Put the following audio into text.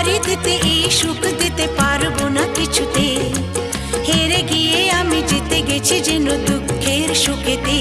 পারি দিতে এই সুখ দিতে পারবো না কিছুতে। হেরে গিয়ে আমি জিতে গেছি যেন দুঃখের সুখেতে।